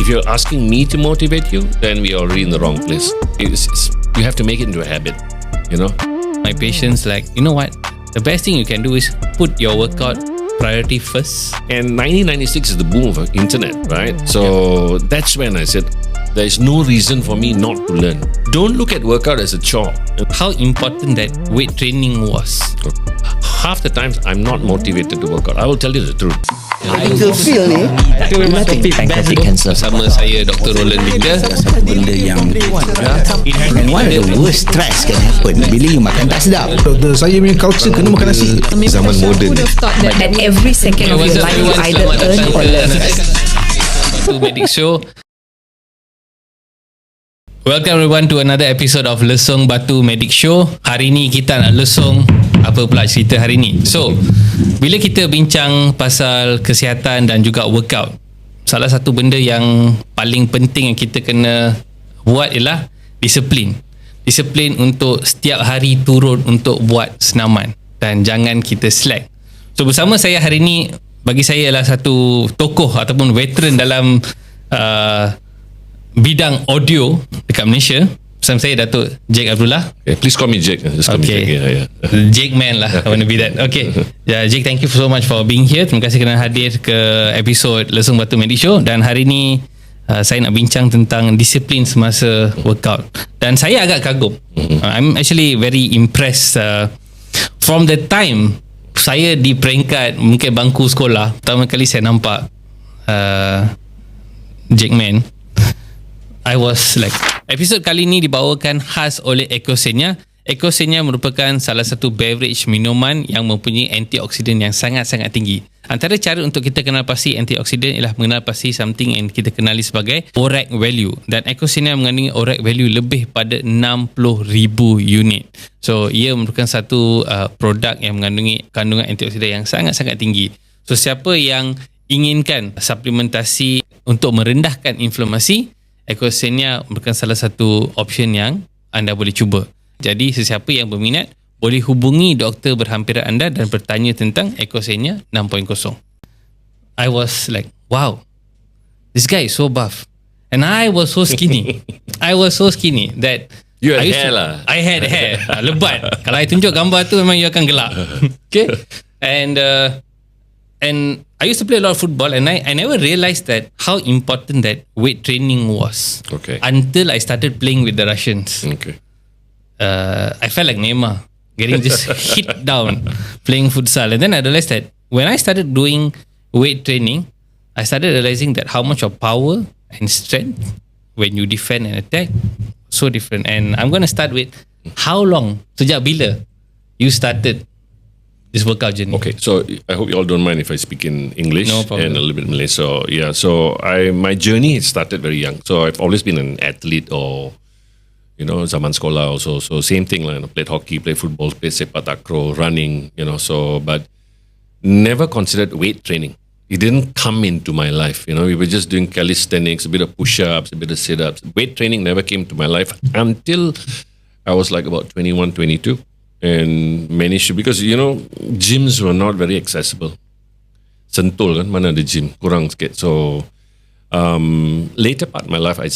If you're asking me to motivate you, then we're already in the wrong place. You have to make it into a habit, you know. My patients like, you know what? The best thing you can do is put your workout priority first. And 1996 is the boom of internet, right? So that's when I said, there is no reason for me not to learn. Don't look at workout as a chore. How important that weight training was. Half the times, I'm not motivated to work out. I will tell you the truth. Medical field ni nothing. Pancreatic cancer. Bersama saya Dr. Roland Victor. Satu benda yang one of the worst stress can happen bila you makan tak sedap. Doktor, saya punya culture kena makan nasi. Zaman moden. But at every second of your life, you either earn or learn. To Medic Show. Welcome everyone to another episode of Lesung Batu Medic Show. Hari ni kita nak lesung apa pula cerita hari ni. So, bila kita bincang pasal kesihatan dan juga workout, salah satu benda yang paling penting yang kita kena buat ialah disiplin. Disiplin untuk setiap hari turun untuk buat senaman dan jangan kita slack. So, bersama saya hari ni, bagi saya ialah satu tokoh ataupun veteran dalam bidang audio dekat Malaysia. Bersama saya Datuk Jake Abdullah. Okay, please call me Jake. Just call me Jake. Yeah. Jakeman lah. I want to be that. Okay. Jake, thank you so much for being here. Terima kasih kerana hadir ke episod Lesung Batu Medic Show. Dan hari ni saya nak bincang tentang disiplin semasa workout. Dan saya agak kagum. I'm actually very impressed from the time saya di peringkat mungkin bangku sekolah. Pertama kali saya nampak Jakeman, I was like, episod kali ni dibawakan khas oleh Ecocenea. Ecocenea merupakan salah satu beverage minuman yang mempunyai antioksidan yang sangat-sangat tinggi. Antara cara untuk kita kenal pasti antioksidan ialah mengenal pasti something yang kita kenali sebagai ORAC value. Dan Ecocenea mengandungi ORAC value lebih pada 60,000 unit. So, ia merupakan satu produk yang mengandungi kandungan antioksidan yang sangat-sangat tinggi. So, siapa yang inginkan suplementasi untuk merendahkan inflamasi, Ecocenea merupakan salah satu option yang anda boleh cuba. Jadi sesiapa yang berminat boleh hubungi doktor berhampiran anda dan bertanya tentang Ecocenea 6.0. I was like, wow, this guy is so buff and I was so skinny. I was so skinny that You had hair lah. I had hair. Lebat. Kalau I tunjuk gambar tu memang you akan gelak. Okay. And I used to play a lot of football and I never realized that how important that weight training was. Okay. Until I started playing with the Russians. Okay. I felt like Neymar, getting just hit down playing futsal. And then I realized that when I started doing weight training, I started realizing that how much of power and strength when you defend and attack, so different. And I'm going to start with how long, sejak bila you started this workout journey? Okay, so I hope you all don't mind if I speak in English No problem. and a little bit Malay. So yeah, so my journey started very young. So I've always been an athlete, or zaman sekolah also. So same thing, like played hockey, played football, played sepak takraw, running. So but never considered weight training. It didn't come into my life. We were just doing calisthenics, a bit of push-ups, a bit of sit-ups. Weight training never came to my life until I was like about 21, 22. And because gyms were not very accessible. Sentul kan, mana ada gym, kurang sikit. So later part of my life, I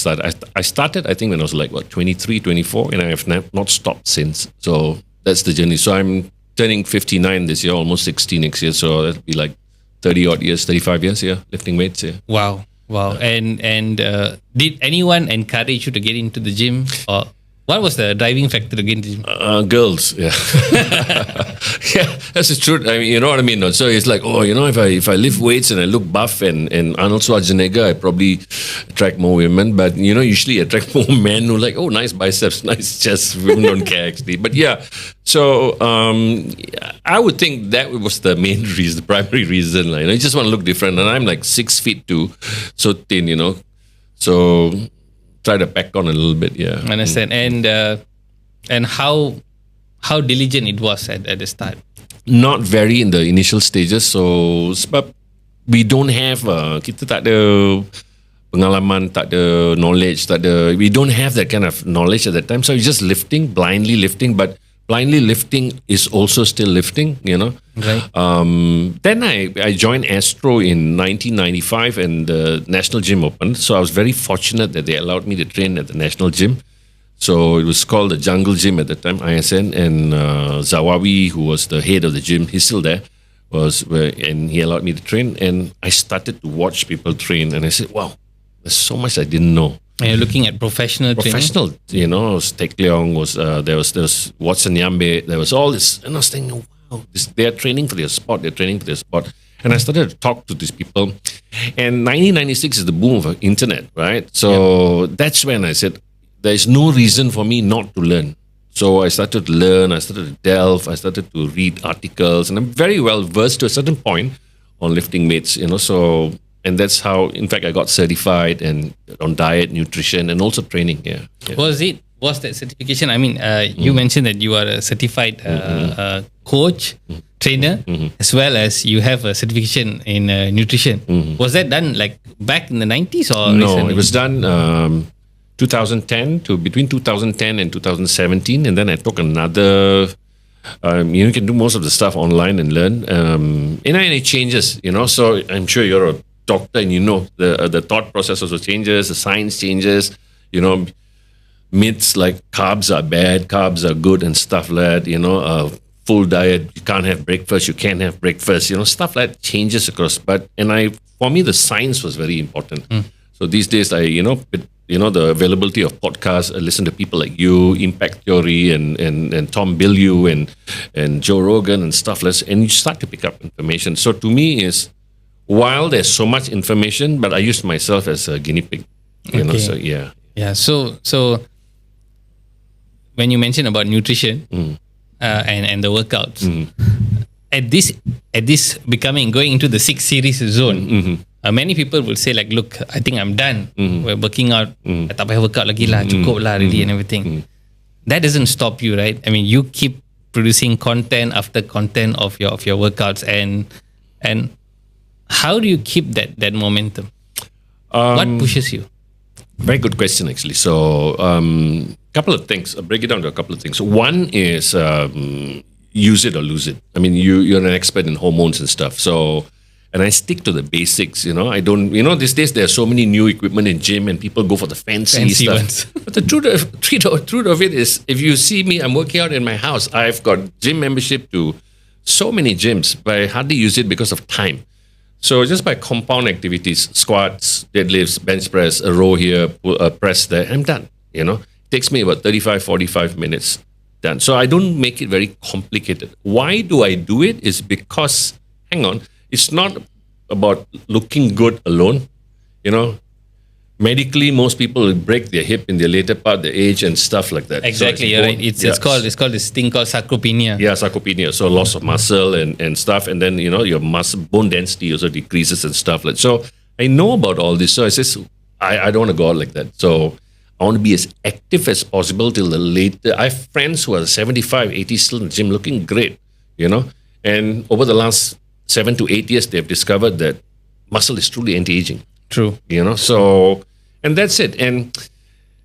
started I think when I was like 23, 24, and I have not stopped since. So that's the journey. So I'm turning 59 this year, almost 60 next year. So that'll be like 30 odd years, 35 years, lifting weights. Wow. And did anyone encourage you to get into the gym, or what was the driving factor to get into the gym? Girls, yeah. Yeah, that's the truth. I mean, you know what I mean? So it's like, if I lift weights and I look buff and Arnold Schwarzenegger, I probably attract more women. But, usually attract more men who like, oh, nice biceps, nice chest. Women don't care actually. But yeah, so I would think that was the main reason, the primary reason. Like, you just want to look different. And I'm like 6'2", so thin, So try to pack on a little bit, yeah. I understand. And how diligent it was at the start? Not very in the initial stages. So sebab we don't have kita tak ada pengalaman, tak ada knowledge, we don't have that kind of knowledge at that time. So you're just blindly lifting. But blindly lifting is also still lifting, Right. Then I joined Astro in 1995 and the National Gym opened. So I was very fortunate that they allowed me to train at the National Gym. So it was called the Jungle Gym at the time, ISN, and Zawawi, who was the head of the gym, he's still there, and he allowed me to train. And I started to watch people train, and I said, wow, there's so much I didn't know. And you're looking at professional training? Professional, Tek Leong was there was Watson Yambe, there was all this, and I was thinking, wow, they are training for their sport, And I started to talk to these people. And 1996 is the boom of internet, right? So that's when I said, there's no reason for me not to learn. So I started to learn, I started to delve, I started to read articles, and I'm very well versed to a certain point on lifting weights, So, and that's how, in fact, I got certified and on diet, nutrition, and also training. Yeah. Was that certification? I mean, you mentioned that you are a certified coach, trainer, as well as you have a certification in nutrition. Was that done like back in the 90s or no? recently? It was done 2010 to between 2010 and 2017, and then I took another. You can do most of the stuff online and learn. And it changes, So I'm sure you're a doctor and the thought process also changes, the science changes, myths like carbs are bad, carbs are good, and stuff like that. Full diet, you can't have breakfast, you can't have breakfast, stuff like that changes across. For me, the science was very important. So these days, the availability of podcasts, I listen to people like you, Impact Theory, and Tom Bilyeu, and Joe Rogan, and stuff like that, and you start to pick up information. So to me, while there's so much information, but I use myself as a guinea pig. So yeah. Yeah. So when you mentioned about nutrition and the workouts, at this going into the 6 series zone, many people will say like, look, I think I'm done. We're working out. Tak payah workout lagi lah, cukup lah already and everything. That doesn't stop you, right? I mean, you keep producing content after content of your workouts, and how do you keep that momentum? What pushes you? Very good question, actually. So, couple of things. I'll break it down to a couple of things. One is use it or lose it. I mean, you're an expert in hormones and stuff. So, and I stick to the basics. I don't. These days there are so many new equipment in gym, and people go for the fancy stuff. Ones. But the truth of it is, if you see me, I'm working out in my house. I've got gym membership to so many gyms, but I hardly use it because of time. So just by compound activities, squats, deadlifts, bench press, a row here, a press there, I'm done. It takes me about 35, 45 minutes, done. So I don't make it very complicated. Why do I do it? Is because, hang on, it's not about looking good alone. Medically, most people will break their hip in their later part, their age and stuff like that. Exactly, so you're right. It's called this thing called sarcopenia. Yeah, sarcopenia. So loss of muscle and stuff, and then your muscle bone density also decreases and stuff like. So I know about all this. So I says I don't want to go out like that. So I want to be as active as possible till the later. I have friends who are 75, 80 still in the gym, looking great. And over the last 7 to 8 years, they've discovered that muscle is truly anti-aging. True. So, and that's it. And,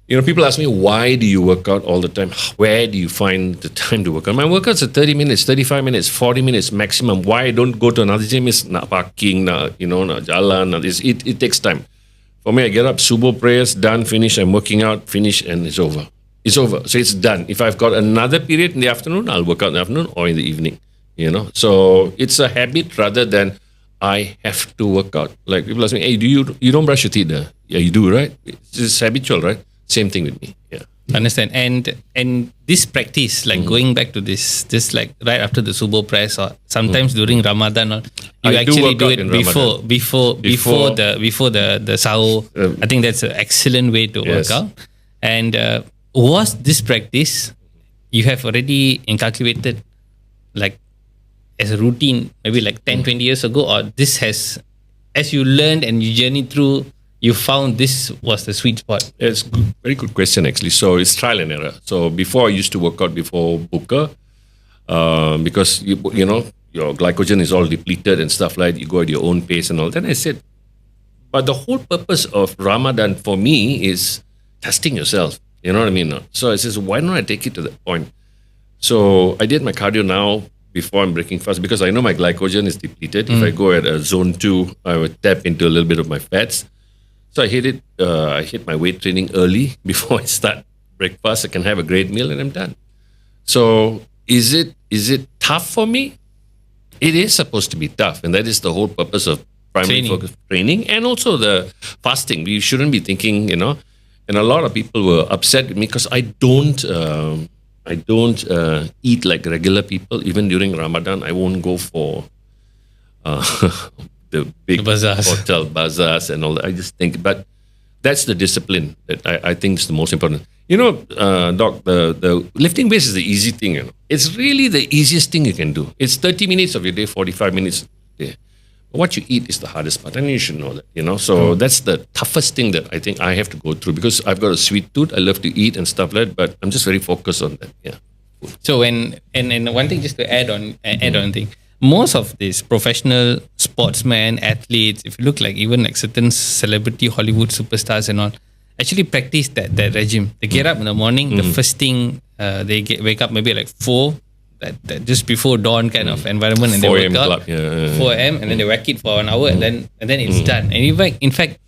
people ask me, why do you work out all the time? Where do you find the time to work out? My workouts are 30 minutes, 35 minutes, 40 minutes maximum. Why I don't go to another gym is not parking, not jalan. It takes time. For me, I get up, subuh prayers, done, finish, I'm working out, finish, and it's over. It's over. So it's done. If I've got another period in the afternoon, I'll work out in the afternoon or in the evening. So it's a habit rather than I have to work out. Like people ask me, hey, you don't brush your teeth? Yeah, you do, right? It's just habitual, right? Same thing with me. Yeah. Understand. And this practice, like going back to this like right after the subuh press or sometimes during Ramadan, you I actually do it Ramadan. before the sahur. I think that's an excellent way to Yes. work out. And was this practice you have already inculcated like as a routine maybe like 10, 20 years ago, or this has, as you learned and you journeyed through, you found this was the sweet spot? It's very good question, actually. So it's trial and error. So before I used to work out before Booker, because your glycogen is all depleted and stuff like that. You go at your own pace and all. Then I said, but the whole purpose of Ramadan for me is testing yourself. You know what I mean? So I says, why don't I take it to that point? So I did my cardio now before I'm breaking fast because I know my glycogen is depleted. If I go at a zone 2, I would tap into a little bit of my fats. So I hit it. I hit my weight training early before I start breakfast. I can have a great meal and I'm done. So is it tough for me? It is supposed to be tough, and that is the whole purpose of primary focus training and also the fasting. We shouldn't be thinking, And a lot of people were upset with me because I don't eat like regular people. Even during Ramadan, I won't go for the big hotel bazaars and all that. I just think, but that's the discipline that I think is the most important. Doc, the lifting weights is the easy thing. It's really the easiest thing you can do. It's 30 minutes of your day, 45 minutes a day. But what you eat is the hardest part, and you should know that. So that's the toughest thing that I think I have to go through because I've got a sweet tooth. I love to eat and stuff like that, but I'm just very focused on that. Yeah. So and one thing just to add on thing. Most of these professional sportsmen, athletes, if you look like even like certain celebrity Hollywood superstars and all, actually practice that regime. They get up in the morning, the first thing they wake up maybe like 4, that just before dawn kind of environment, and they wake up 4 a.m. and then they whack it for an hour and then it's done. And in fact,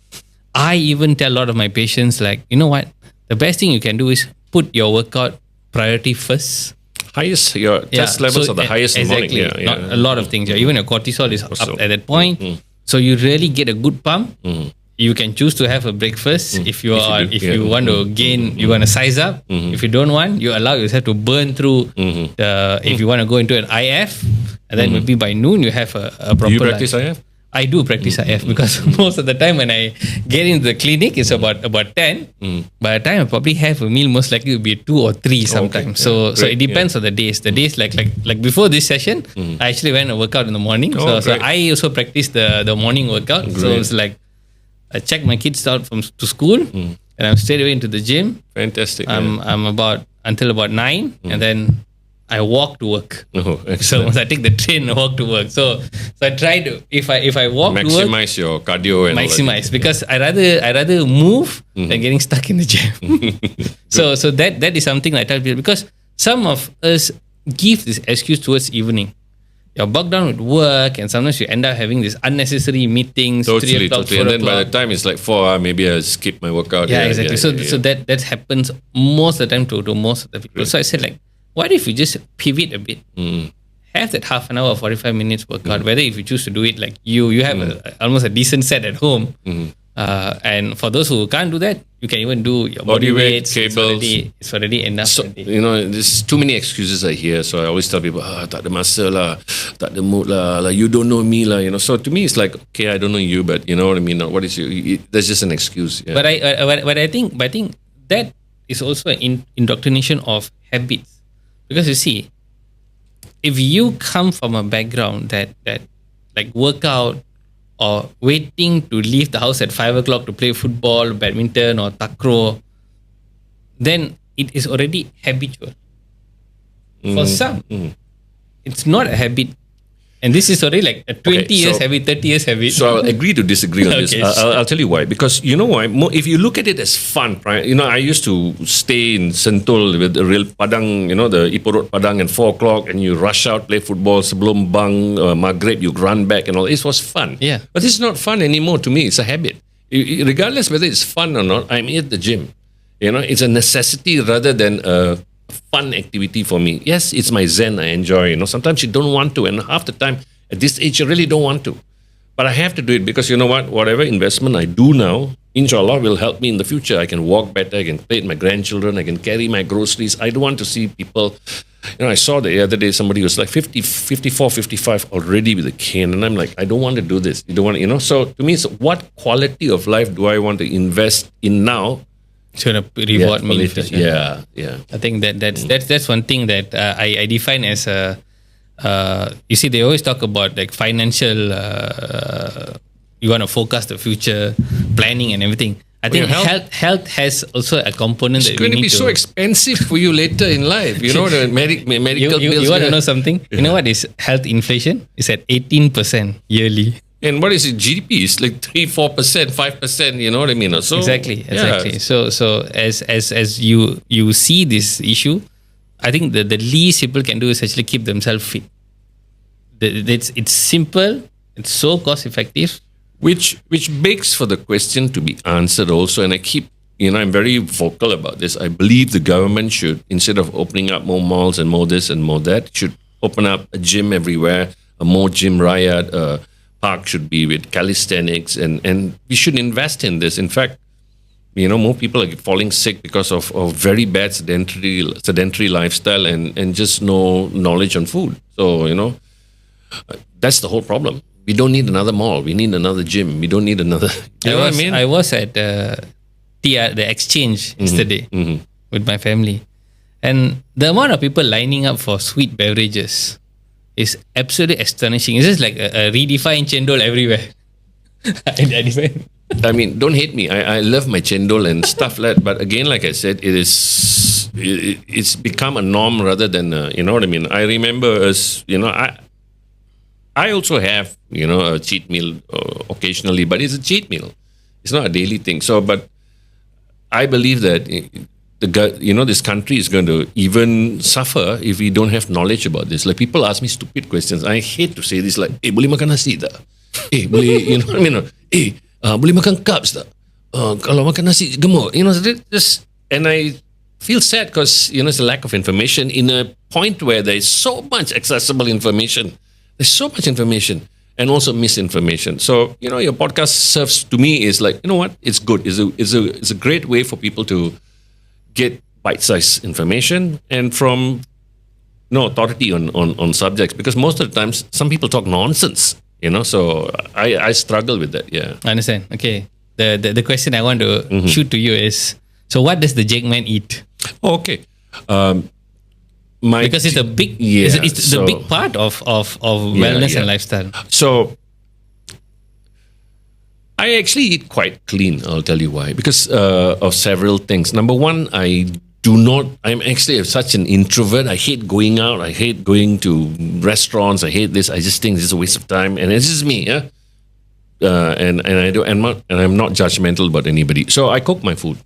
I even tell a lot of my patients, like, you know what, the best thing you can do is put your workout priority first. Your test levels are the highest in the morning. Not a lot of things. Even your cortisol is up at that point. So you really get a good pump. You can choose to have a breakfast if you want to gain, you want to size up. If you don't want, you allow yourself to burn through if you want to go into an IF, and then maybe by noon you have a proper. Do you practice IF? I do practice IF because most of the time when I get into the clinic, it's about 10. By the time I probably have a meal, most likely it will be 2 or 3 sometimes. So it depends on the days. The days like before this session, I actually went and work out in the morning. So I also practice the morning workout. Great. So it's like I check my kids out to school, and I'm straight away into the gym. Fantastic. I'm until about 9, and then I walk to work. So once I take the train and walk to work. So I try to if I walk to work, maximize your cardio and maximize, because I rather move than getting stuck in the gym. so that is something I tell people, because some of us give this excuse towards evening. You're bogged down with work, and sometimes you end up having these unnecessary meetings. Totally. And then by the time it's like 4, maybe I skip my workout. Yeah, exactly. So that happens most of the time to most of the people. Right. So I said, like, what if you just pivot a bit? Have that half an hour, 45 minutes workout. Whether if you choose to do it, like you have almost a decent set at home. And for those who can't do that, you can even do your body weights, cables. It's already enough. So, there's too many excuses I hear. So I always tell people, tak ada masa lah, tak ada mood lah, like you don't know me lah. So to me, it's like, okay, I don't know you, but you know what I mean. What is you? That's just an excuse. Yeah. But I think that is also an indoctrination of habits, because you see, if you come from a background that like workout, or waiting to leave the house at 5 o'clock to play football, badminton, or takraw, then it is already habitual. For some, it's not a habit. And this is already like a 20 years habit, 30 years habit. So I'll agree to disagree on this. I'll tell you why. Because you know why? If you look at it as fun, right? I used to stay in Sentul with the real Padang, the Ipoh Road Padang at 4 o'clock, and you rush out, play football, sebelum bang, Maghrib, you run back and all. It was fun. Yeah. But it's not fun anymore to me. It's a habit. Regardless whether it's fun or not, I'm at the gym. It's a necessity rather than a fun activity for me. Yes, it's my zen. I enjoy. Sometimes you don't want to, and half the time at this age you really don't want to. But I have to do it because you know what? Whatever investment I do now, inshallah, will help me in the future. I can walk better. I can play with my grandchildren. I can carry my groceries. I don't want to see people. I saw the other day somebody was like 50, 54, 55 already with a cane, and I'm like, I don't want to do this. You don't want to, So to me, it's what quality of life do I want to invest in now? It's going to reward me later. Yeah. I think that's one thing that I define as you see, they always talk about like financial. You want to forecast the future, planning and everything. I think health has also a component. It's going to be so expensive for you later in life. The medical bills. You want to know something? Yeah. You know what is health inflation? It's at 18% yearly. And what is it? GDP is like 3-4%, 5%. You know what I mean? So exactly. So as you see this issue, I think the least people can do is actually keep themselves fit. It's simple. It's so cost effective. Which begs for the question to be answered also, and I keep, I'm very vocal about this. I believe the government should, instead of opening up more malls and more this and more that, should open up a gym everywhere, a more gym riot, a park should be with calisthenics, and we should invest in this. In fact, more people are falling sick because of very bad sedentary lifestyle and just no knowledge on food. So, that's the whole problem. We don't need another mall. We need another gym. We don't need another. I was at the exchange yesterday with my family, and the amount of people lining up for sweet beverages is absolutely astonishing. It's just like a redefined chendol everywhere. I mean, don't hate me. I love my chendol and stuff like that. But again, like I said, it's become a norm rather than you know what I mean. I remember as I also have a cheat meal occasionally, but it's a cheat meal. It's not a daily thing. So, but I believe that this country is going to even suffer if we don't have knowledge about this. Like people ask me stupid questions. I hate to say this, like, boleh makan nasi tak? Boleh, you know what I mean? Boleh makan carbs tak? Kalau makan nasi gemuk, and I feel sad because it's a lack of information in a point where there is so much accessible information. There's so much information and also misinformation. So, your podcast serves to me is like, what? It's good. It's a great way for people to get bite-sized information and from authority on subjects, because most of the times some people talk nonsense, so I struggle with that. Yeah. I understand. Okay. The question I want to shoot to you is, so what does the Jakeman eat? Oh, okay. Because it's a big, it's the big part of wellness and lifestyle. So I actually eat quite clean. I'll tell you why. Because of several things. Number one, I'm actually such an introvert. I hate going out. I hate going to restaurants. I hate this. I just think this is a waste of time. And it's just me, yeah. And I'm not judgmental about anybody. So I cook my food.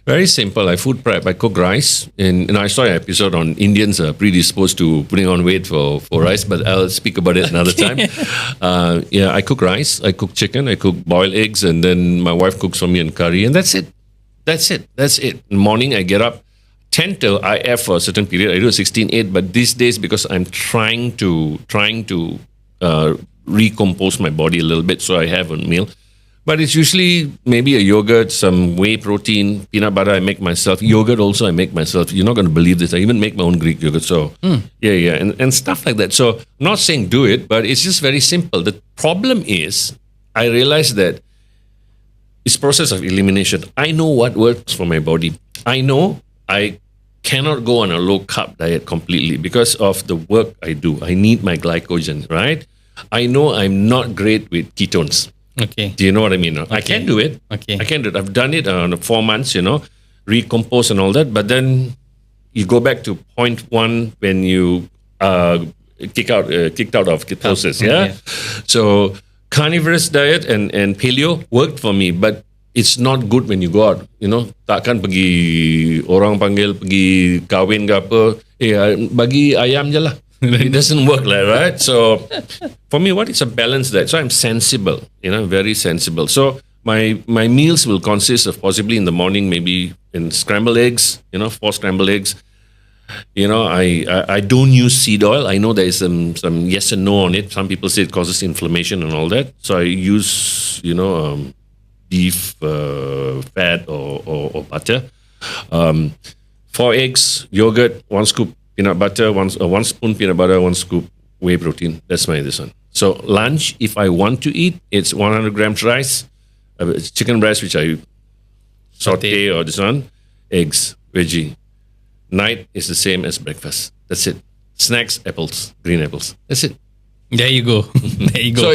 Very simple. I food prep. I cook rice. And I saw an episode on Indians are predisposed to putting on weight for rice, but I'll speak about it another time. I cook rice. I cook chicken. I cook boiled eggs. And then my wife cooks for me in curry. And that's it. In the morning, I get up, tend to IF for a certain period. I do a 16-8. But these days, because I'm trying to recompose my body a little bit, so I have a meal. But it's usually maybe a yogurt, some whey protein, peanut butter I make myself. Yogurt also I make myself. You're not going to believe this. I even make my own Greek yogurt. So, and stuff like that. So, I'm not saying do it, but it's just very simple. The problem is, I realize that it's process of elimination. I know what works for my body. I know I cannot go on a low-carb diet completely because of the work I do. I need my glycogen, right? I know I'm not great with ketones. Okay. Do you know what I mean? Okay. I can do it. Okay. I can do it. I've done it on 4 months, recompose and all that. But then you go back to point one when you kicked out of ketosis. Yeah. So carnivorous diet and paleo worked for me, but it's not good when you go out. Takkan pergi orang panggil pergi kahwin ke apa. Bagi ayam je lah. It doesn't work like that, right? So for me, what is a balance that? So I'm sensible, very sensible. So my meals will consist of possibly in the morning, maybe in scrambled eggs, 4 scrambled eggs. I don't use seed oil. I know there is some yes and no on it. Some people say it causes inflammation and all that. So I use, beef fat or butter. 4 eggs, yogurt, 1 scoop peanut butter, 1 spoon peanut butter, 1 scoop whey protein. That's this one. So lunch, if I want to eat, it's 100 grams rice, chicken breast, which I saute or this one, eggs, veggie. Night is the same as breakfast. That's it. Snacks, apples, green apples. That's it. There you go. So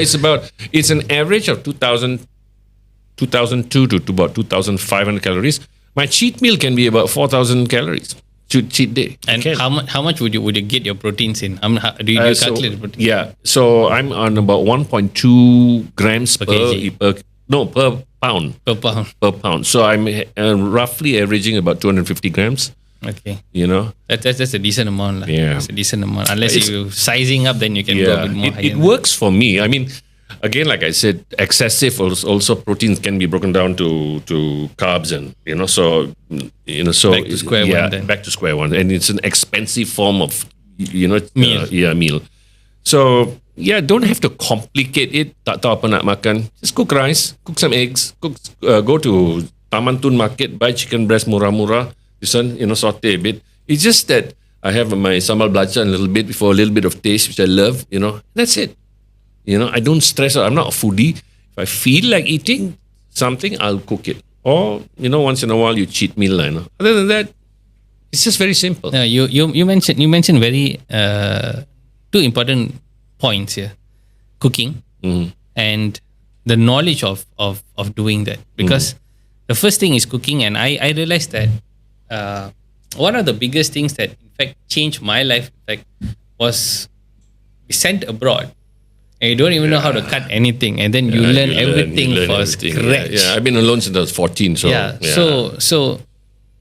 it's an average of 2002 to about 2,500 calories. My cheat meal can be about 4,000 calories. Cheat day. And how much would you get your proteins in? Do you calculate protein? Yeah. So I'm on about 1.2 grams per pound. Per pound. Per pound. So I'm roughly averaging about 250 grams. Okay. You know, That's a decent amount. Yeah. It's a decent amount. Unless It's- you sizing up, then you can go a bit more it higher. works for me. I mean, again, like I said, excessive also proteins can be broken down to carbs, and so Back to square one then. back to square one, and it's an expensive form of Meal. meal. So don't have to complicate it. Tak tahu apa nak makan. Just cook rice, cook some eggs, go to Taman Tun Market, buy chicken breast murah-murah. This one, saute a bit. It's just that I have my sambal belacan a little bit for a little bit of taste, which I love. That's it. I don't stress out. I'm not a foodie. If I feel like eating something, I'll cook it. Or once in a while you cheat meal. Other than that, it's just very simple. No, you mentioned very two important points here: cooking and the knowledge of doing that. Because the first thing is cooking, and I realized that one of the biggest things that in fact changed my life, in fact, was we sent abroad. And you don't even know how to cut anything, and then you learn everything you learn for everything. scratch. Yeah, I've been alone since I was 14. So So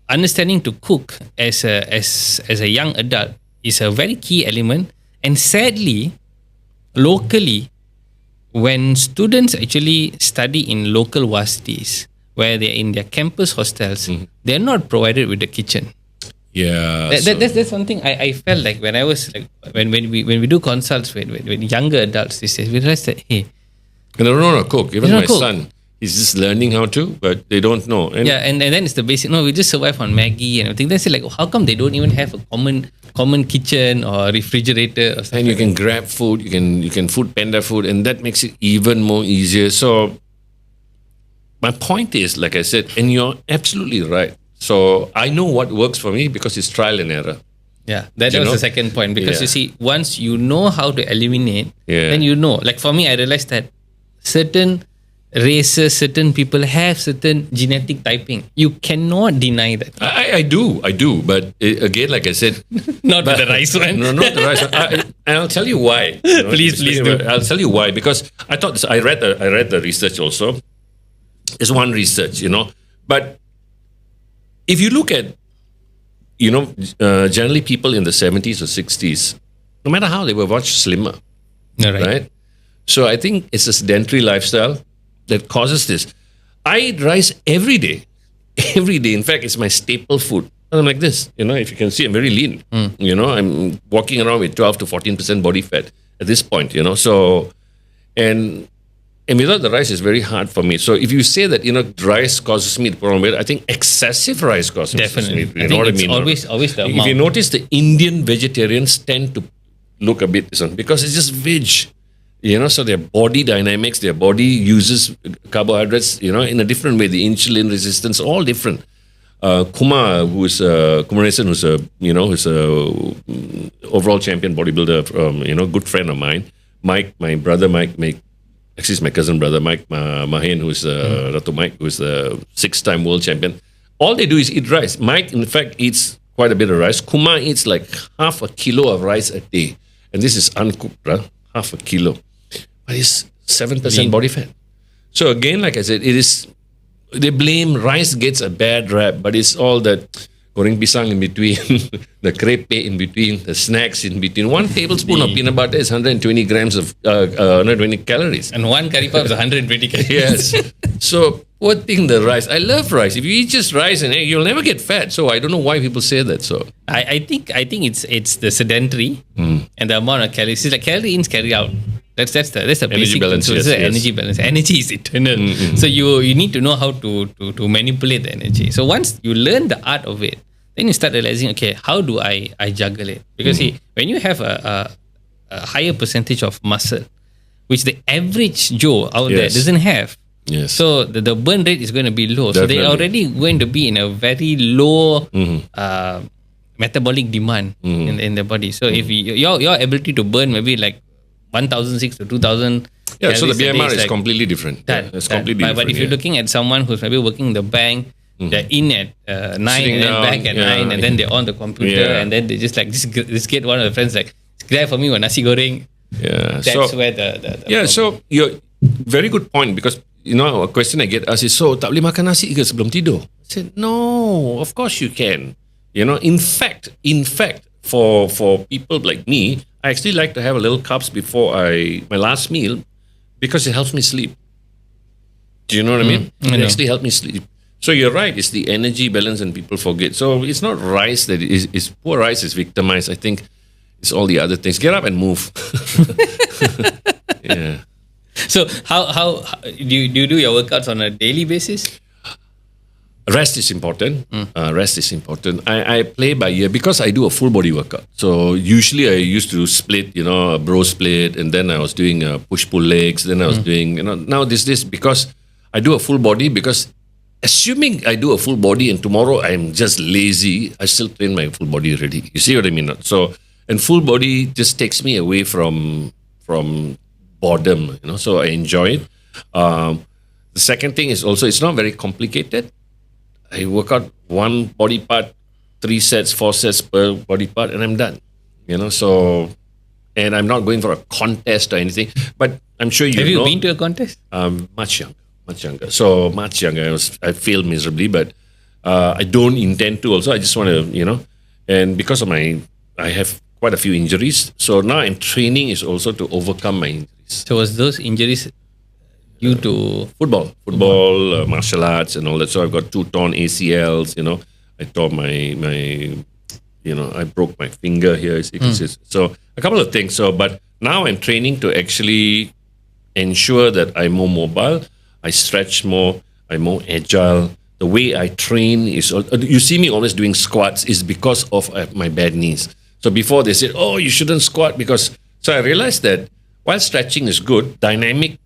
understanding to cook as a young adult is a very key element. And sadly, locally, when students actually study in local varsities, where they're in their campus hostels, they're not provided with the kitchen. yeah. That's one thing I felt like when I was like when we do consults with younger adults these days, we realize that hey, and they don't know how to cook. Even They my don't cook. son, he's just learning how to, but they don't know. And and then it's the basic. No, we just survive on Maggie and everything. That's like how come they don't even have a common kitchen or refrigerator or something? and you can grab food, you can food panda food, and that makes it even more easier. So my point is, like I said, and you're absolutely right. So I know what works for me because it's trial and error. Yeah, that You was know? the second point because Yeah. you see, once you know how to eliminate, Yeah. then you know. Like for me, I realized that certain races, certain people have certain genetic typing. You cannot deny that. I do, but again, like I said, Not with the rice one. No, not the rice. And I'll tell you why. Please do. I'll tell you why, because I thought this, I read the research also. It's one research, but if you look at, generally people in the 70s or 60s, no matter how they were much slimmer, right? So I think it's a sedentary lifestyle that causes this. I eat rice every day. Every day. In fact, it's my staple food. I'm like this, if you can see, I'm very lean. I'm walking around with 12 to 14% body fat at this point, so, and without the rice is very hard for me. So if you say that, rice causes me the problem with, I think excessive rice causes Definitely. me. I think it's always the If you amount. notice, the Indian vegetarians tend to look a bit different because it's just veg. So their body dynamics, their body uses carbohydrates, in a different way. The insulin resistance, all different. Kumar Nason, who's a overall champion bodybuilder, good friend of mine. Mike, my brother Mike, actually it's my cousin brother Mike Mahen, who's Datuk Mike, who's the 6-time world champion. All they do is eat rice. Mike, in fact, eats quite a bit of rice. Kumar eats like half a kilo of rice a day. And this is uncooked, right? Half a kilo. But it's 7% body fat. So again, like I said, they blame rice gets a bad rap, but it's all that goreng pisang in between, the crepe in between, the snacks in between. 1 tablespoon of peanut butter is 120 grams of 120 calories. And one curry puff is 120 calories. Yes. So poor thing, the rice. I love rice. If you eat just rice and egg, you'll never get fat. So I don't know why people say that. So I think it's the sedentary and the amount of calories. It's like calorie in, calorie out. That's the Energy basic balance, principle. yes, It's yes. energy balance. Energy is eternal. So you need to know how to manipulate the energy. So once you learn the art of it, then you start realizing, okay, how do I juggle it? Because see, when you have a higher percentage of muscle, which the average Joe out there Yes. doesn't have, yes. so the burn rate is going to be low. So they're Definitely. already going to be in a very low metabolic demand in the body. So if your ability to burn maybe like 1,600 to 2,000 yeah, so the calories a day BMR is like completely different. that, It's that. completely But different. if you're looking at someone who's maybe working in the bank, they're in at 9 Sitting and then down, back at yeah. 9 and then they're on the computer Yeah. and then they just like this kid, one of the friends like, grab for me one nasi goreng. Yeah. That's where the Yeah, problem. so you're very good point because a question I get asked is, so tak boleh makan nasi ke sebelum tidur? I said, no, of course you can. In fact, for people like me, I actually like to have a little carbs before my last meal because it helps me sleep. Do you know what I mean? I It know. actually helps me sleep. So you're right. It's the energy balance, and people forget. So it's not rice that is poor rice is victimized. I think it's all the other things. Get up and move. Yeah. So how do you do your workouts on a daily basis? Rest is important. Rest is important. I play by ear because I do a full body workout. So usually I used to split, a bro split, and then I was doing push pull legs. Then I was doing, now this because I do a full body because assuming I do a full body and tomorrow I'm just lazy, I still train my full body already. You see what I mean? So and full body just takes me away from boredom. So I enjoy it. The second thing is also it's not very complicated. I work out one body part, 3 sets, 4 sets per body part, and I'm done. So, and I'm not going for a contest or anything. But I'm sure you Have you know. been to a contest? Much younger. So much younger. I failed miserably, but I don't intend to. Also, I just want to, and because of I have quite a few injuries. So now I'm training is also to overcome my injuries. So was those injuries due to Football, martial arts, and all that. So I've got 2 torn ACLs. I tore I broke my finger here. As you can see. So a couple of things. So, but now I'm training to actually ensure that I'm more mobile. I stretch more. I'm more agile. The way I train is. You see me always doing squats is because of my bad knees. So before they said, "Oh, you shouldn't squat," because so I realized that while stretching is good, dynamically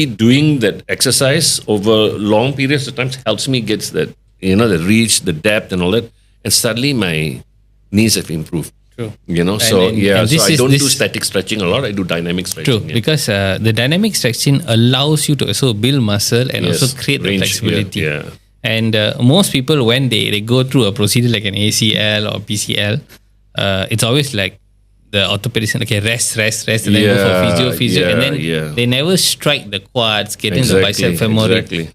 doing that exercise over long periods of time helps me get that the reach, the depth, and all that. And suddenly my knees have improved. True. So this I is- don't this- do static stretching a lot. I do dynamic True, stretching. because the dynamic stretching allows you to also build muscle and Yes, also create the range, flexibility. yeah. And most people, when they go through a procedure like an ACL or PCL, it's always like the orthopedist said, okay, rest, and then go for physio, and then they never strike the quads, getting the bicep femoral really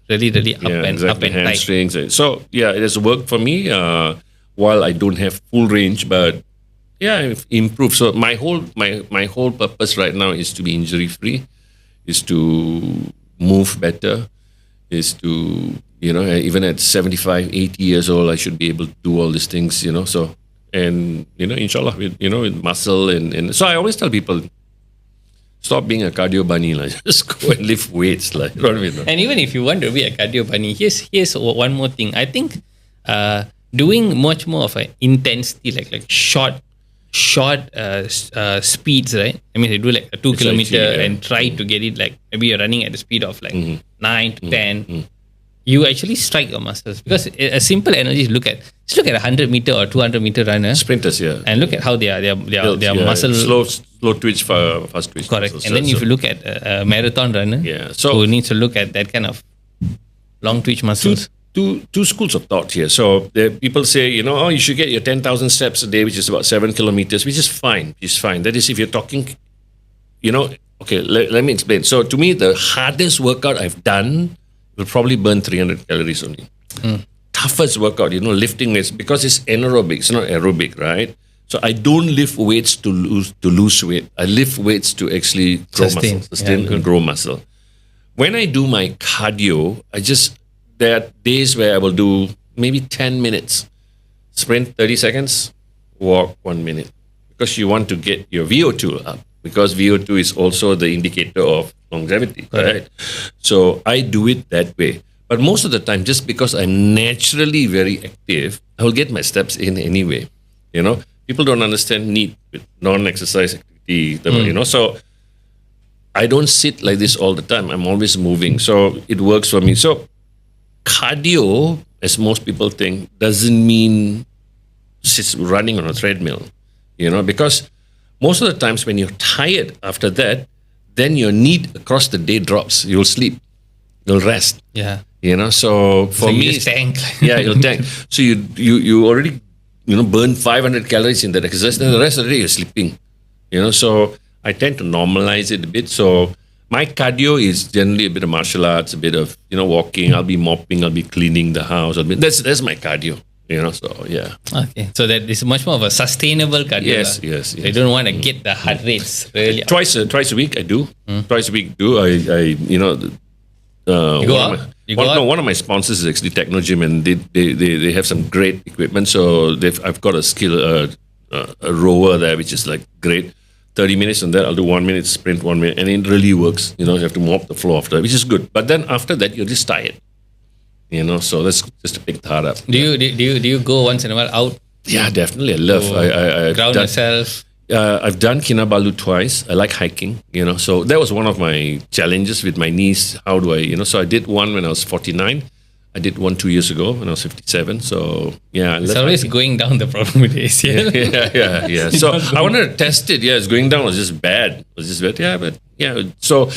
up and tight. hamstrings. So it has worked for me. While I don't have full range, but I've improved. So my whole purpose right now is to be injury free, is to move better, is to even at 75, 80 years old, I should be able to do all these things. So. And inshallah, with muscle and so I always tell people, stop being a cardio bunny, like just go and lift weights, like. You know what I mean? And even if you want to be a cardio bunny, here's one more thing. I think doing much more of an intensity, like short speeds, right? I mean, they do like a 2 kilometer and try to get it like maybe you're running at the speed of like 9 to 10. You actually strike your muscles because a simple analogy is look at a 100-meter or 200-meter runner, Sprinters, and look at how their muscle slow twitch, fast twitch. correct. muscles. And then if you look at a marathon runner, so who needs to look at that kind of long twitch muscles. two schools of thought here. So people say, you should get your 10,000 steps a day, which is about 7 kilometers, which is fine. That is if you're talking, okay, let me explain. So to me, the hardest workout I've done will probably burn 300 calories only. Toughest workout, lifting weights, because it's anaerobic, it's not aerobic, right? So I don't lift weights to lose weight. I lift weights to actually grow sustain and grow muscle. When I do my cardio, there are days where I will do maybe 10 minutes, sprint 30 seconds, walk 1 minute, because you want to get your VO2 up, because VO2 is also the indicator of longevity, right? So I do it that way. But most of the time, just because I'm naturally very active, I will get my steps in anyway. People don't understand NEAT with non-exercise activity, So I don't sit like this all the time. I'm always moving. So it works for me. So cardio, as most people think, doesn't mean running on a treadmill, because most of the times when you're tired after that, then your need across the day drops. You'll sleep. You'll rest. Yeah. So for you me, just tank. you'll tank. So you already burn 500 calories in that exercise, then the rest of the day you're sleeping. So I tend to normalize it a bit. So my cardio is generally a bit of martial arts, a bit of walking. I'll be mopping, I'll be cleaning the house. That's my cardio. So yeah. Okay, so that is much more of a sustainable cardio. Yes. They don't want to get the heart rates really up. Twice a week I do. Twice a week do I You go out? One of my sponsors is actually Techno Gym, and they have some great equipment. So I've got a rower there, which is like great. 30 minutes and then I'll do 1 minute sprint, 1 minute, and it really works. You have to mop the floor after, which is good. But then after that, you're just tired. So that's just to pick the heart up. Do you go once in a while out? Yeah, definitely. I love. I've Ground done, yourself. I've done Kinabalu twice. I like hiking. So that was one of my challenges with my knees. How do I? So I did one when I was 49. I did one 2 years ago when I was 57. So yeah, it's always hiking. going down the problem with ACL. Yeah. So I wanted to test it. Yeah, it's going down. It was just bad. Yeah, but yeah. So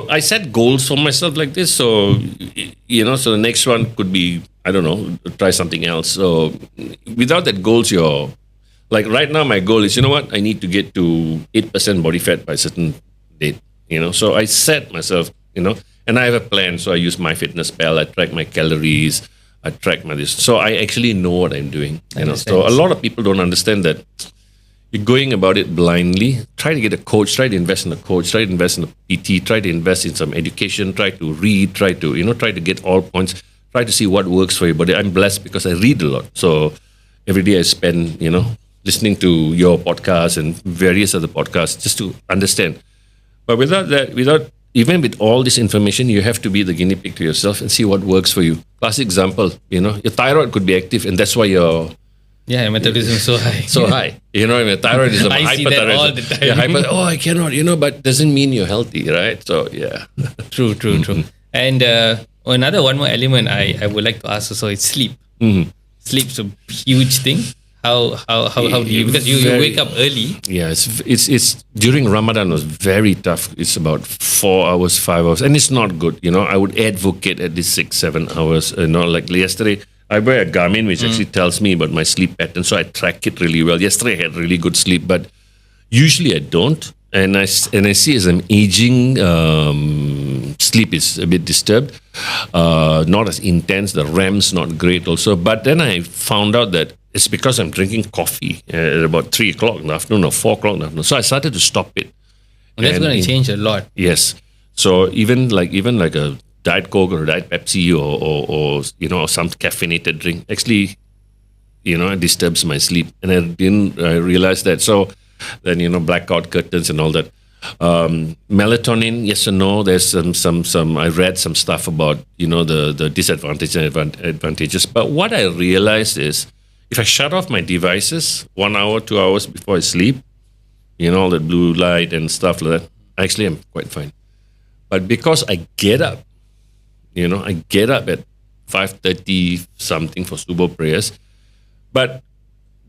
I set goals for myself like this. So so the next one could be, I don't know, try something else. So without that goals, you're like right now. My goal is, I need to get to 8% body fat by a certain date. So I set myself, and I have a plan. So I use MyFitnessPal. I track my calories. I track my this. So I actually know what I'm doing. So a lot of people don't understand that. You're going about it blindly. Try to get a coach. Try to invest in a coach. Try to invest in a PT. Try to invest in some education. Try to read. Try to get all points. Try to see what works for your body. I'm blessed because I read a lot. So every day I spend, listening to your podcast and various other podcasts just to understand. But even with all this information, you have to be the guinea pig to yourself and see what works for you. Classic example, your thyroid could be active, and that's why your metabolism is so high. So high. Your thyroid is a I see that all the time. Yeah, I cannot, but doesn't mean you're healthy, right? So yeah. True. And one more element I would like to ask also is sleep. Sleep's a huge thing. How do you, because you wake up early. Yeah, it's during Ramadan it was very tough. It's about 4 hours, 5 hours, and it's not good. I would advocate at least 6-7 hours. Like yesterday, I wear a Garmin which actually tells me about my sleep pattern, so I track it really well. Yesterday I had really good sleep, but usually I don't. And I see as I'm aging, sleep is a bit disturbed, not as intense. The REM's not great also. But then I found out that it's because I'm drinking coffee at about 3 o'clock in the afternoon or 4 o'clock in the afternoon. So I started to stop it. And that's going to change a lot. Yes. So even like a Diet Coke or a Diet Pepsi or some caffeinated drink actually, it disturbs my sleep. And I realized that. So then, blackout curtains and all that. Melatonin, yes or no? There's some. I read some stuff about the disadvantages and advantages. But what I realized is, if I shut off my devices 1 hour, 2 hours before I sleep, all that blue light and stuff like that, actually I'm quite fine. But because I get up, I get up at 5:30 something for subuh prayers, but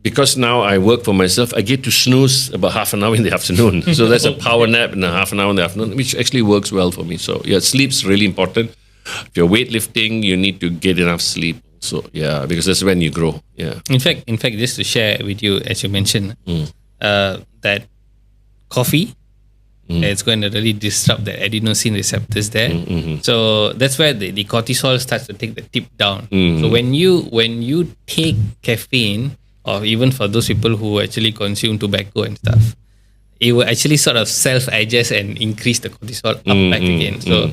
because now I work for myself, I get to snooze about half an hour in the afternoon. So that's a power nap in a half an hour in the afternoon, which actually works well for me. So yeah, sleep's really important. If you're weightlifting, you need to get enough sleep. So yeah, because that's when you grow. Yeah. In fact, just to share with you, as you mentioned, that coffee, it's going to really disrupt the adenosine receptors there. So that's where the cortisol starts to take the tip down. So when you take caffeine, or even for those people who actually consume tobacco and stuff, it will actually sort of self-adjust and increase the cortisol up back again. So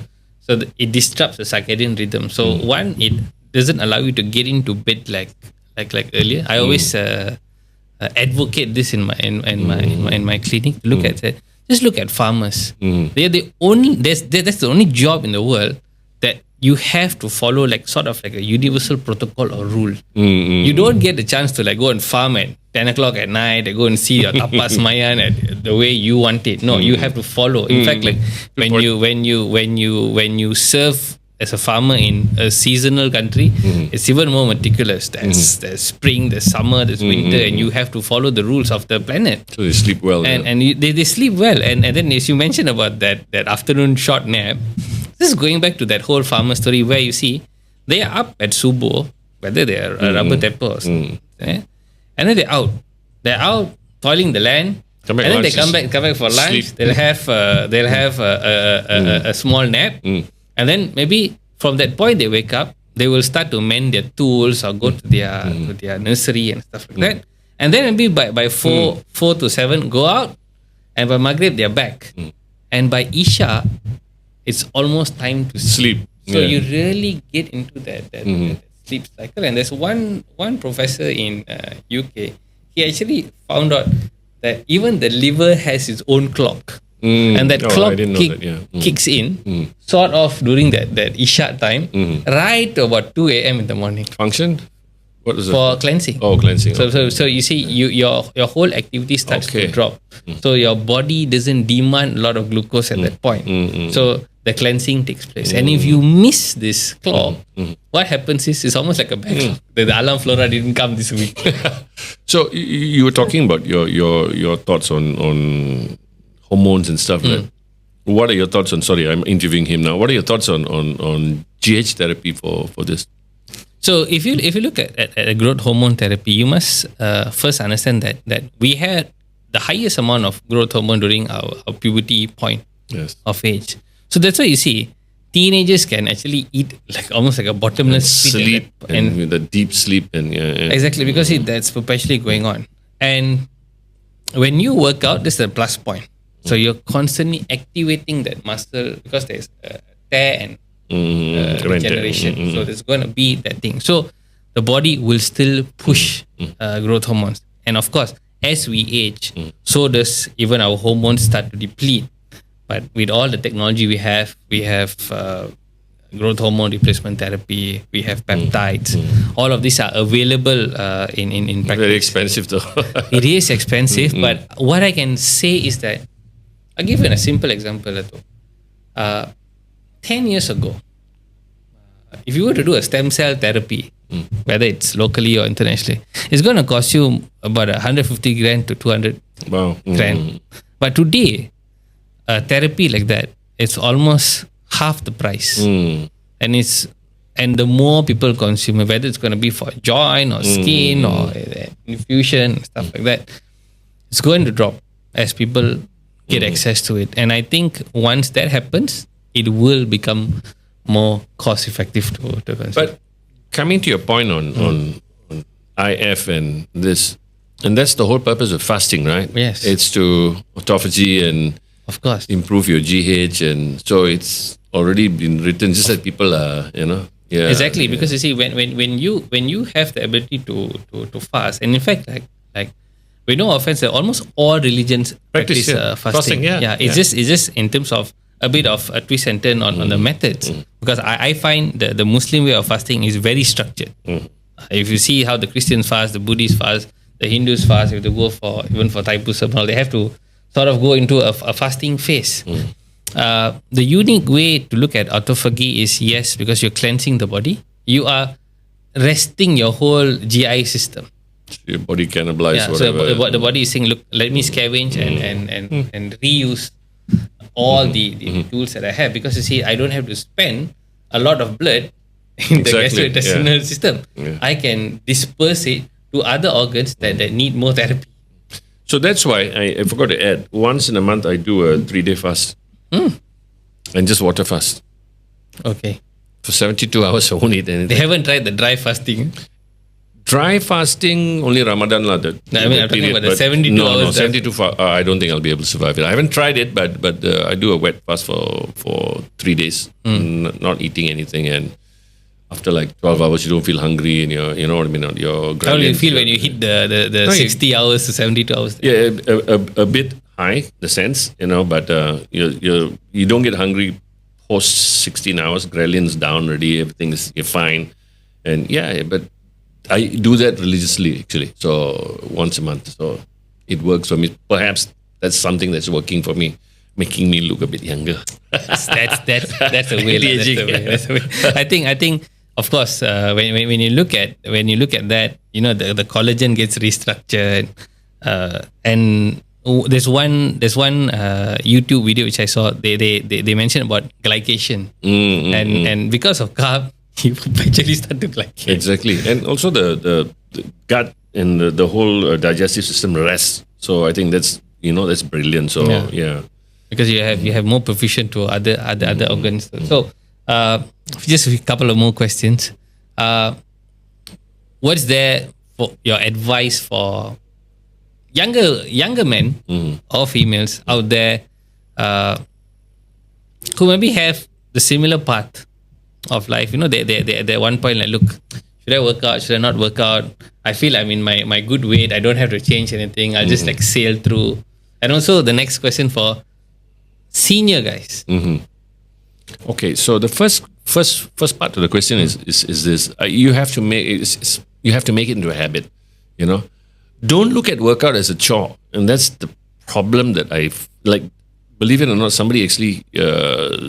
it disrupts the circadian rhythm. So one, it doesn't allow you to get into bed like earlier. I always advocate this in my clinic. Look at it. Just look at farmers. They're the only. That's the only job in the world that you have to follow sort of a universal protocol or rule. You don't get the chance to go and farm at 10 o'clock at night and go and see your tapas mayan at the way you want it. No, you have to follow. In fact, when you serve as a farmer in a seasonal country, it's even more meticulous. There's spring, there's summer, there's winter, and you have to follow the rules of the planet. So they sleep well. And they sleep well. And then as you mentioned about that afternoon short nap, this is going back to that whole farmer story where you see they are up at subuh, whether they are rubber tapper or something, and then they're out. They're out toiling the land, and then they come back for lunch. Sleep. They'll have a small nap, and then maybe from that point they wake up. they will start to mend their tools or go to their nursery and stuff like that. And then maybe by 4 to 7 go out, and by Maghrib they're back. And by Isha, it's almost time to sleep. So you really get into that sleep cycle. And there's one professor in UK. He actually found out that even the liver has its own clock. And that clock kicks in sort of during that Isha time, right to about 2 a.m. in the morning. Function? What is it? For cleansing. Oh, cleansing. So you see, your whole activity starts to drop. So your body doesn't demand a lot of glucose at that point. So the cleansing takes place. And if you miss this clock, what happens is it's almost like a backlog. The alarm flora didn't come this week. So you were talking about your thoughts on hormones and stuff. What are your thoughts on? Sorry, I'm interviewing him now. What are your thoughts on GH therapy for this? So if you look at a growth hormone therapy, you must first understand that we had the highest amount of growth hormone during our puberty point of age. So that's why you see teenagers can actually eat like almost like a bottomless pit sleep and with a deep sleep and exactly, because that's perpetually going on. And when you work out, this is a plus point. So you're constantly activating that muscle because there's tear and regeneration. So there's going to be that thing. So the body will still push growth hormones. And of course, as we age, so does even our hormones start to deplete. But with all the technology we have growth hormone replacement therapy, we have peptides. All of these are available in practice. Very expensive though. It is expensive, but what I can say is that, I'll give you a simple example. 10 years ago, if you were to do a stem cell therapy, whether it's locally or internationally, it's going to cost you about 150 grand to 200 grand. But today, a therapy like that, it's almost half the price. And the more people consume it, whether it's going to be for joint or skin or infusion, stuff like that, it's going to drop as people get access to it. And I think once that happens, it will become more cost effective to consume. But coming to your point on IF and this, and that's the whole purpose of fasting, right? Yes. It's to autophagy and of course improve your GH, and so it's already been written just that people are, exactly, because you see when you have the ability to fast, and in fact like we know offense that almost all religions practice fasting. It's just in terms of a bit of a twist and turn on the methods, because I find the Muslim way of fasting is very structured. If you see how the Christians fast, the Buddhists fast, the Hindus fast, if they go for Thaipusam, they have to sort of go into a fasting phase. The unique way to look at autophagy is, yes, because you're cleansing the body, you are resting your whole GI system. Your body cannibalize whatever. So the body is saying, look, let me scavenge and reuse all the tools that I have, because you see, I don't have to spend a lot of blood in the gastrointestinal system. I can disperse it to other organs that need more therapy. So that's why I forgot to add, once in a month I do a 3-day fast. And just water fast. Okay. For 72 hours I won't eat anything. They haven't tried the dry fasting. Dry fasting, only Ramadan lah. I'm talking about the 72 hours. No, 72. I don't think I'll be able to survive it. I haven't tried it, but I do a wet fast for 3 days, not eating anything, and after like 12 hours, you don't feel hungry, and you know what I mean. Your how do you feel when you hit the 60 hours to 72 hours? Yeah, a bit high, the sense, but you don't get hungry post 16 hours. Ghrelin's down already. You're fine, and but I do that religiously actually. So once a month, so it works for me. Perhaps that's something that's working for me, making me look a bit younger. That's the way. That's the way. I think. Of course, when you look at that, the collagen gets restructured, and there's one YouTube video which I saw. They mentioned about glycation, and because of carb, you actually start to glycate. Exactly, and also the gut and the whole digestive system rests. So I think that's brilliant. So because you have more provision to other organs. So. Just a couple of more questions. what's there for your advice for younger men or females out there who maybe have the similar path of life? You know, they at one point like, look, should I work out? Should I not work out? I feel I'm in my good weight. I don't have to change anything. I'll just like sail through. And also the next question for senior guys. Okay, so the first part of the question is this: you have to make it into a habit. You know, don't look at workout as a chore, and that's the problem that I've like. Believe it or not, somebody actually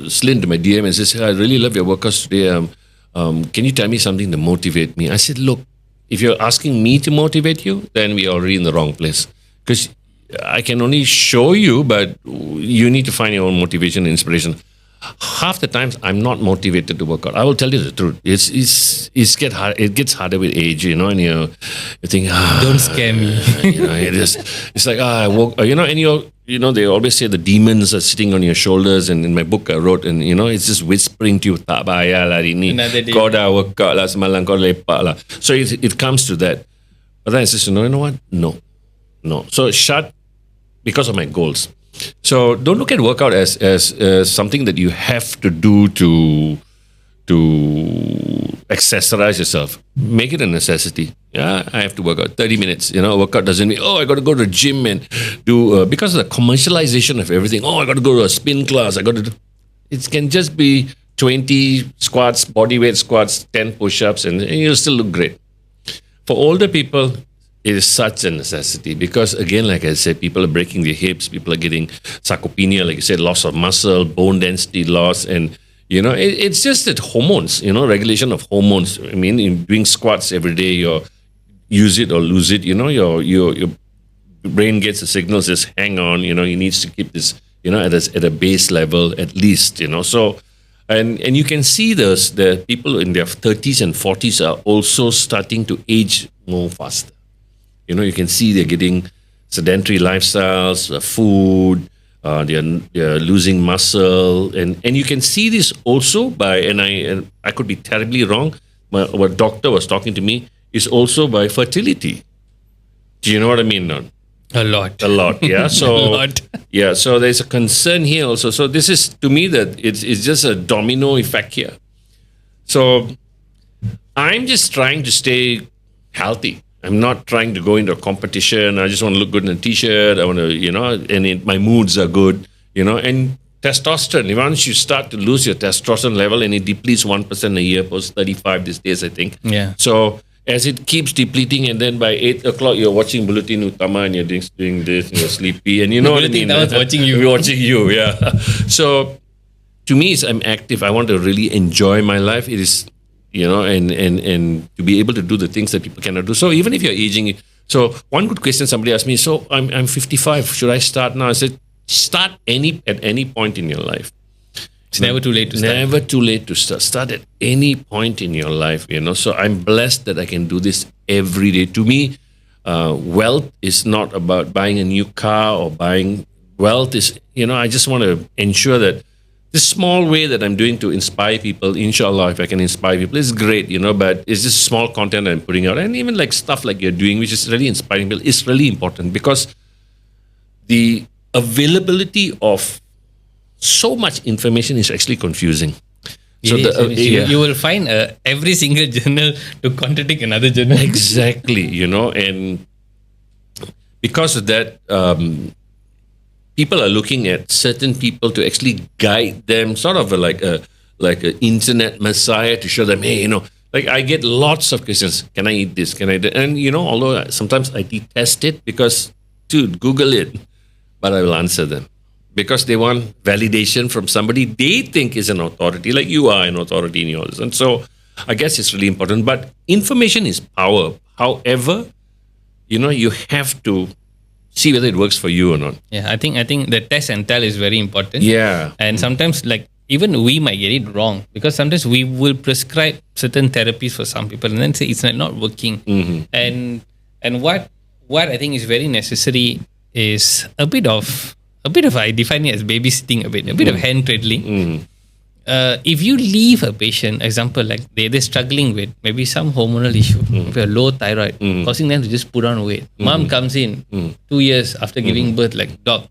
slid into my DM and says, "I really love your workouts today. Can you tell me something to motivate me?" I said, "Look, if you're asking me to motivate you, then we're already in the wrong place, because I can only show you, but you need to find your own motivation and inspiration." Half the times I'm not motivated to work out. I will tell you the truth. It gets harder with age, you know, and you think, Don't scare me. you know, it's like I woke, you know, and you know, they always say the demons are sitting on your shoulders, and in my book I wrote, and you know, it's just whispering to you, tak payah lah hari ni, Another day. kau dah work out lah semalam, kau lepak lah. So it comes to that. But then I said, you know what? No. So shut because of my goals. So don't look at workout as something that you have to do to accessorize yourself. Make it a necessity. Yeah, I have to work out 30 minutes. You know, workout doesn't mean, I got to go to the gym and do, because of the commercialization of everything. I got to go to a spin class. It can just be 20 squats, body weight squats, 10 push-ups, and you'll still look great. For older people, it is such a necessity because, again, like I said, people are breaking their hips, people are getting sarcopenia, like you said, loss of muscle, bone density loss, and, you know, it's just that hormones, you know, regulation of hormones. I mean, in doing squats every day, you use it or lose it, you know, your brain gets the signals, just hang on, you know, you need to keep this, you know, at a base level at least, you know, so... And you can see the people in their 30s and 40s are also starting to age more faster. You know, you can see they're getting sedentary lifestyles, food, they're losing muscle, and you can see this also by, and I could be terribly wrong. What doctor was talking to me is also by fertility. Do you know what I mean? No? A lot, yeah. So a lot. Yeah, so there's a concern here also. So this is, to me, that it's just a domino effect here. So I'm just trying to stay healthy. I'm not trying to go into a competition. I just want to look good in a t-shirt. I want to, you know, and my moods are good, you know. And testosterone, once you start to lose your testosterone level, and it depletes 1% a year, post 35 these days, I think. Yeah. So as it keeps depleting, and then by 8 o'clock, you're watching Bulletin Utama and you're doing this, and you're sleepy, and you know what I mean? I was watching you. We're watching you, yeah. So to me, I'm active. I want to really enjoy my life. It is, you know, and to be able to do the things that people cannot do. So even if you're aging, so one good question somebody asked me, so I'm 55, should I start now? I said, start at any point in your life. It's never too late to start. Never too late to start. Start at any point in your life, you know. So I'm blessed that I can do this every day. To me, wealth is not about buying a new car or buying. Wealth is, you know, I just want to ensure that this small way that I'm doing to inspire people, inshallah, if I can inspire people, is great, you know, but it's just small content I'm putting out. And even like stuff like you're doing, which is really inspiring people, is really important because the availability of so much information is actually confusing. So you will find every single journal to contradict another journal. Exactly, you know, and because of that, people are looking at certain people to actually guide them, sort of like an internet messiah to show them, hey, you know, like I get lots of questions. Can I eat this? Can I do? And you know, although sometimes I detest it because, dude, Google it, but I will answer them. Because they want validation from somebody they think is an authority, like you are an authority in yours. And so I guess it's really important. But information is power. However, you know, you have to see whether it works for you or not. Yeah, I think the test and tell is very important. Yeah. And sometimes, like, even we might get it wrong because sometimes we will prescribe certain therapies for some people and then say it's not working. Mm-hmm. And what I think is very necessary is a bit of I define it as babysitting a bit of hand cradling. if you leave a patient, example, like they're struggling with maybe some hormonal issue, maybe a low thyroid, causing them to just put on weight. Mom comes in 2 years after giving birth, like, doc,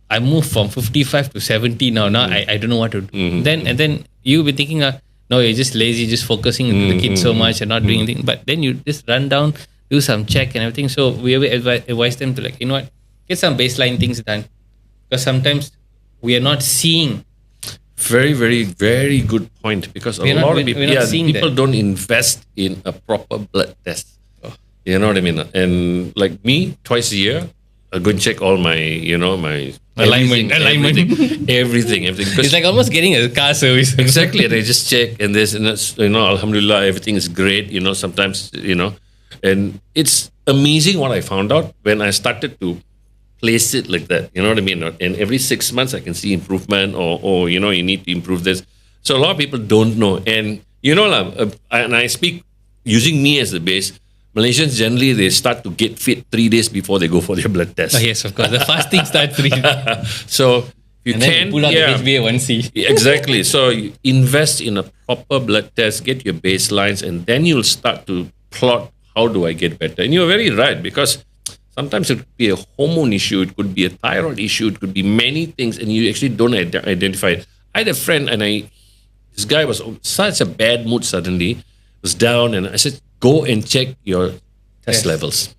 I moved from 55 to 70 now. Now I don't know what to do. Then you'll be thinking, no, you're just lazy, just focusing on the kids so much and not doing anything. But then you just run down, do some check and everything. So we advise them to, like, you know what, get some baseline things done. Because sometimes we are not seeing. Very, very, very good point. Because a lot of people don't invest in a proper blood test. You know what I mean? And like me, twice a year, I go and check all my, my alignment, everything. It's like almost getting a car service. Exactly. And I just check, and this, and that's, alhamdulillah, everything is great. Sometimes, and it's amazing what I found out when I started to place it like that. You know what I mean? And every 6 months I can see improvement, or you need to improve this. So a lot of people don't know. And and I speak using me as the base. Malaysians generally, they start to get fit 3 days before they go for their blood test. Oh, yes, of course. The fasting starts 3 days. So you then pull out the HbA1c. Exactly. So you invest in a proper blood test, get your baselines, and then you'll start to plot, how do I get better? And you're very right, because sometimes it could be a hormone issue, it could be a thyroid issue, it could be many things, and you actually don't identify it. I had a friend, and this guy was such a bad mood suddenly, was down, and I said, go and check your test levels.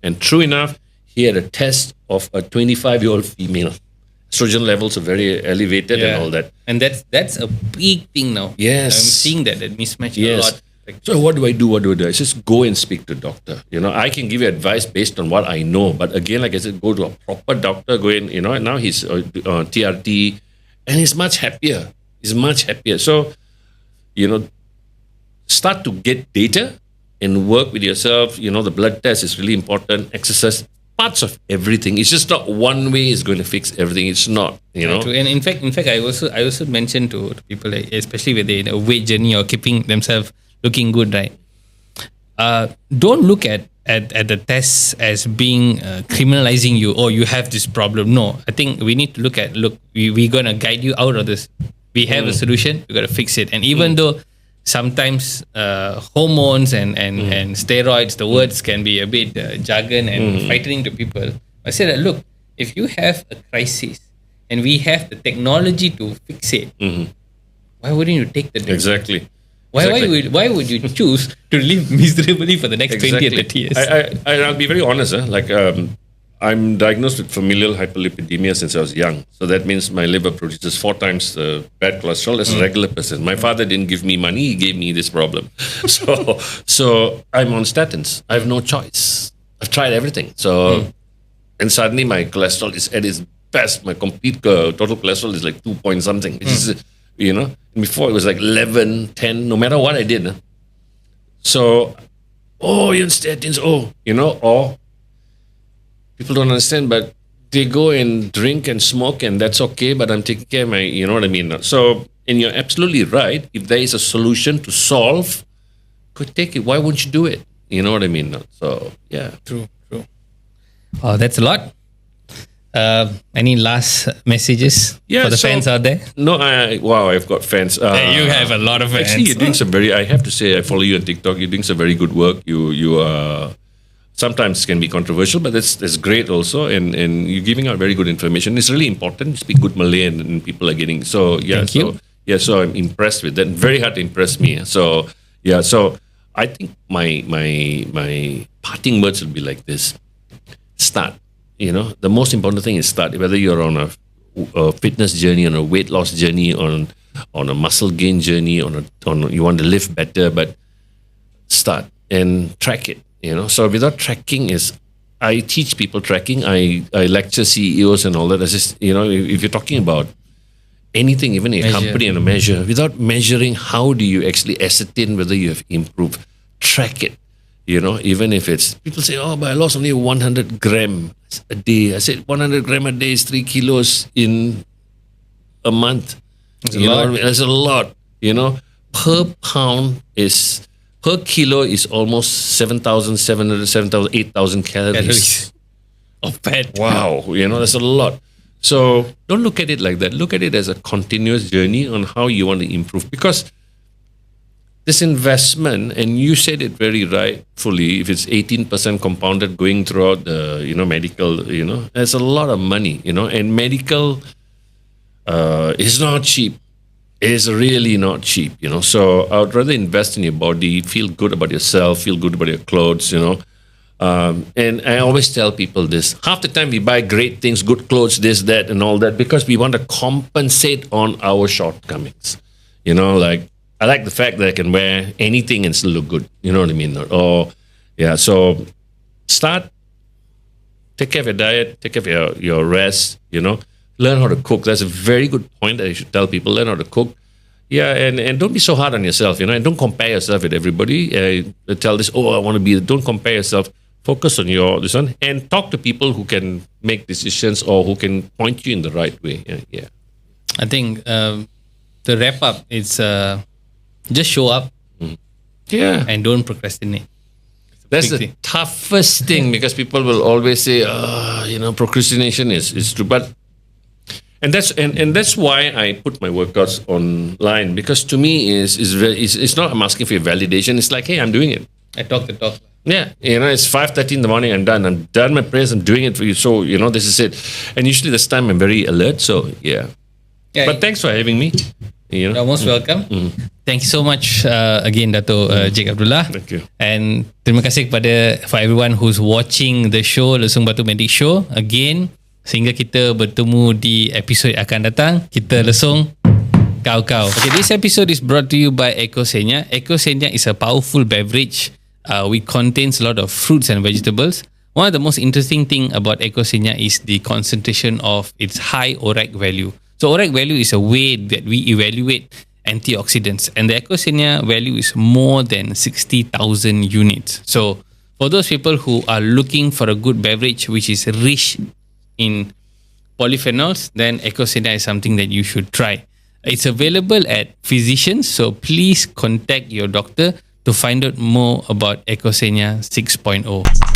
And true enough, he had a test of a 25-year-old female. Estrogen levels are very elevated and all that. And that's a big thing now. Yes. I'm seeing that mismatch a lot. So what do I do? I just go and speak to a doctor. I can give you advice based on what I know. But again, like I said, go to a proper doctor, go in, and now he's TRT, and he's much happier. So, start to get data and work with yourself. The blood test is really important. Exercise, parts of everything. It's just not one way is going to fix everything. It's not, True. And in fact, I also mentioned to people, especially with the weight journey or keeping themselves looking good, right? Don't look at the tests as being criminalizing you, or you have this problem. No, I think we need to look, we're going to guide you out of this. We have a solution, we got to fix it. And even though sometimes hormones and steroids, the words can be a bit jargon and frightening to people. I say that, look, if you have a crisis and we have the technology to fix it, why wouldn't you take the drug? Exactly. Why would you choose to live miserably for the next 20 or 30 years? I'll be very honest. I'm diagnosed with familial hyperlipidemia since I was young. So that means my liver produces 4 times the bad cholesterol as a regular person. My father didn't give me money. He gave me this problem. So I'm on statins. I have no choice. I've tried everything. So, and suddenly my cholesterol is at its best. My complete total cholesterol is like 2 point something, which is, before it was like 11, 10, no matter what I did. So, you're on statins, or people don't understand, but they go and drink and smoke, and that's okay, but I'm taking care of my, you know what I mean? So, and you're absolutely right. If there is a solution to solve, could take it. Why won't you do it? You know what I mean? So, yeah. True. Oh, that's a lot. Any last messages for the fans out there? No, I've got fans. You have a lot of fans. Actually, you're doing I have to say, I follow you on TikTok. You're doing some very good work. You sometimes can be controversial, but that's great also. And you're giving out very good information. It's really important. You speak good Malay and people are getting, so yeah. Thank you. Yeah, so I'm impressed with that. Very hard to impress me. So yeah, so I think my parting words would be like this. Start. The most important thing is start. Whether you're on a fitness journey, on a weight loss journey, on a muscle gain journey, on you want to live better, but start and track it. So without tracking I teach people tracking. I lecture CEOs and all that. I just, if you're talking about anything, even a company and a measure, without measuring, how do you actually ascertain whether you have improved? Track it. Even if it's, people say, but I lost only 100 gram a day. I said 100 gram a day is 3 kilos in a month. That's a lot. Per pound per kilo is almost 7,700, 8,000 calories of fat. Wow. That's a lot. So don't look at it like that. Look at it as a continuous journey on how you want to improve. Because this investment, and you said it very rightfully, if it's 18% compounded going throughout the, medical, there's a lot of money, and medical is not cheap. It's really not cheap, So I would rather invest in your body, feel good about yourself, feel good about your clothes, and I always tell people this. Half the time we buy great things, good clothes, this, that, and all that, because we want to compensate on our shortcomings. Like, I like the fact that I can wear anything and still look good. You know what I mean? So take care of your diet, take care of your rest, learn how to cook. That's a very good point that you should tell people. Learn how to cook. Yeah, and don't be so hard on yourself, and don't compare yourself with everybody. Tell this, I want to be. Don't compare yourself. Focus on this one, and talk to people who can make decisions or who can point you in the right way. Yeah. I think to wrap up, it's just show up. Yeah. And don't procrastinate. That's the toughest thing, because people will always say, procrastination is true. But and that's why I put my workouts online, because to me it's not I'm asking for your validation. It's like, hey, I'm doing it. I talk the talk. Yeah, it's 5:30 in the morning. I'm done my prayers. I'm doing it for you. So this is it. And usually this time I'm very alert. So yeah. But thanks for having me. You're most welcome. Thank you so much again, Datuk Jake Abdullah. Thank you. And terima kasih for everyone who's watching the show, Lesung Batu Medic Show. Again, sehingga kita bertemu di episod akan datang, kita lesung kau. Okay, this episode is brought to you by Ecocenea. Ecocenea is a powerful beverage. It contains a lot of fruits and vegetables. One of the most interesting thing about Ecocenea is the concentration of its high ORAC value. So ORAC value is a way that we evaluate antioxidants, and the Ecocenea value is more than 60,000 units. So for those people who are looking for a good beverage which is rich in polyphenols, then Ecocenea is something that you should try. It's available at physicians, so please contact your doctor to find out more about Ecocenea 6.0.